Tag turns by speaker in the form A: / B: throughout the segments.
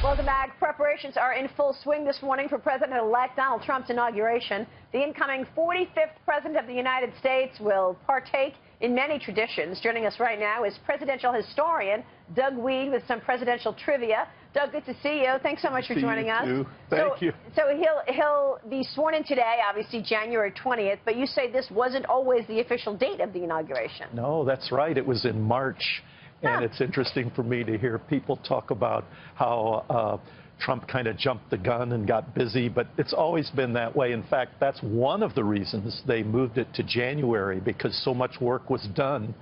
A: Welcome back. Preparations are in full swing this morning for President-elect Donald Trump's inauguration. The incoming 45th President of the United States will partake in many traditions. Joining us right now is presidential historian Doug Wead with some presidential trivia. Doug, good to see you. Thanks so much for joining us.
B: Thank you.
A: So he'll be sworn in today, obviously January 20th, but you say this wasn't always the official date of the inauguration.
B: No, that's right. It was in March. And it's interesting for me to hear people talk about how Trump kind of jumped the gun and got busy, but it's always been that way. In fact, that's one of the reasons they moved it to January, because so much work was done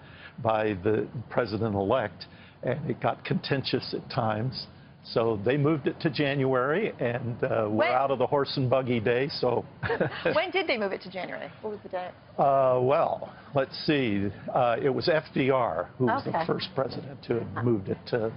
B: by the president-elect, and it got contentious at times. So they moved it to January, and we're out of the horse and buggy day, so...
C: When did they move it to January? What was the date?
B: Well, let's see. It was FDR who was the first president to have moved it to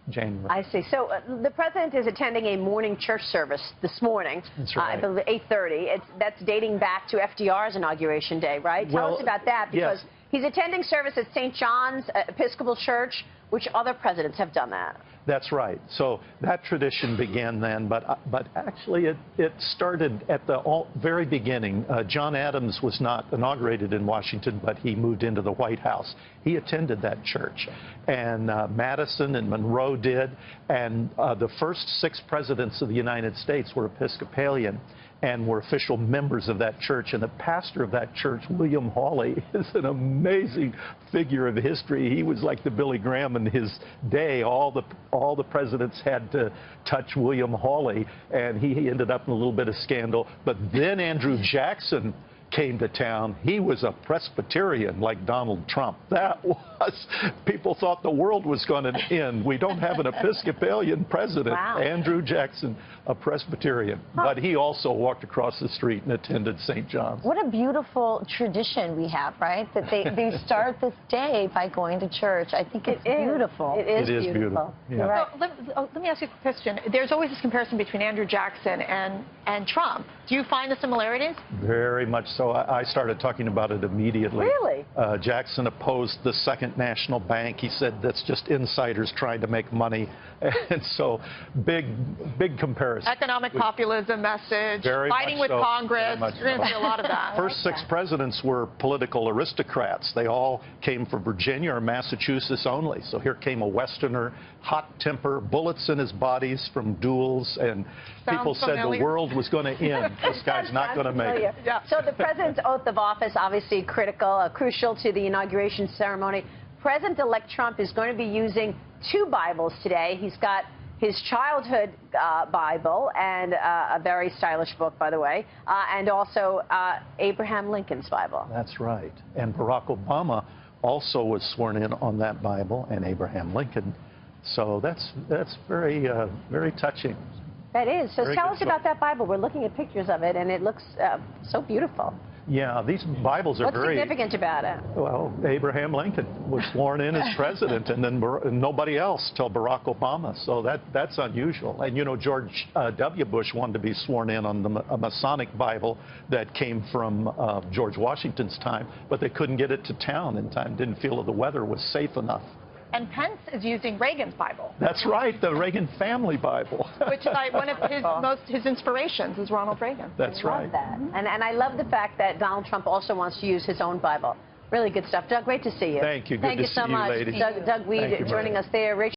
B: January.
A: I see. So the president is attending a morning church service this morning.
B: That's right.
A: I believe 8:30. That's dating back to FDR's inauguration day, right? Tell us about that, because he's attending service at St. John's Episcopal Church, which other presidents have done that.
B: That's right. So that tradition began then, but actually it started at the very beginning. John Adams was not inaugurated in Washington, but he moved into the White House. He attended that church, and Madison and Monroe did, and the first 6 presidents of the United States were Episcopalian and were official members of that church. And the pastor of that church, William Hawley, is an amazing figure of history. He was like the Billy Graham in his day. All the presidents had to touch William Hawley, and he ended up in a little bit of scandal. But then Andrew Jackson came to town. He was a Presbyterian like Donald Trump. That was, people thought the world was going to end. We don't have an Episcopalian president.
A: Wow.
B: Andrew Jackson, a Presbyterian. But he also walked across the street and attended St. John's.
C: What a beautiful tradition we have, right? That they start this day by going to church. I think it's beautiful.
A: It is beautiful.
B: Yeah.
C: Right. Let me ask you a question. There's always this comparison between Andrew Jackson and Trump. Do you find the similarities?
B: Very much so. I started talking about it immediately.
A: Really?
B: Jackson opposed the Second National Bank. He said that's just insiders trying to make money. And so big comparison.
C: Economic populism message, fighting with
B: so.
C: Congress. You're going to see a lot of that.
B: First 6 presidents were political aristocrats. They all came from Virginia or Massachusetts only. So here came a Westerner, hot temper, bullets in his bodies from duels, and people said the world was going to end. This guy's not going to make it.
A: Yeah. So the president's oath of office, obviously crucial to the inauguration ceremony. President-elect Trump is going to be using 2 Bibles today. He's got his childhood Bible, and a very stylish book, by the way, and also Abraham Lincoln's Bible.
B: That's right. And Barack Obama also was sworn in on that Bible, and Abraham Lincoln. So that's very touching.
A: That is. So tell us about that Bible. We're looking at pictures of it, and it looks so beautiful.
B: Yeah, these Bibles are
A: What's significant about it?
B: Well, Abraham Lincoln was sworn in as president, and then nobody else till Barack Obama. So that's unusual. And, you know, George W. Bush wanted to be sworn in on a Masonic Bible that came from George Washington's time, but they couldn't get it to town in time, didn't feel that the weather was safe enough.
C: And Pence is using Reagan's Bible.
B: That's right, the Reagan family Bible.
C: Which is one of his inspirations is Ronald Reagan.
B: That's right.
A: I love that. And I love the fact that Donald Trump also wants to use his own Bible. Really good stuff. Doug, great to see you.
B: Thank you. Good
A: Thank
B: to
A: you so
B: see you,
A: much.
B: ladies.
A: Doug Wead joining us there.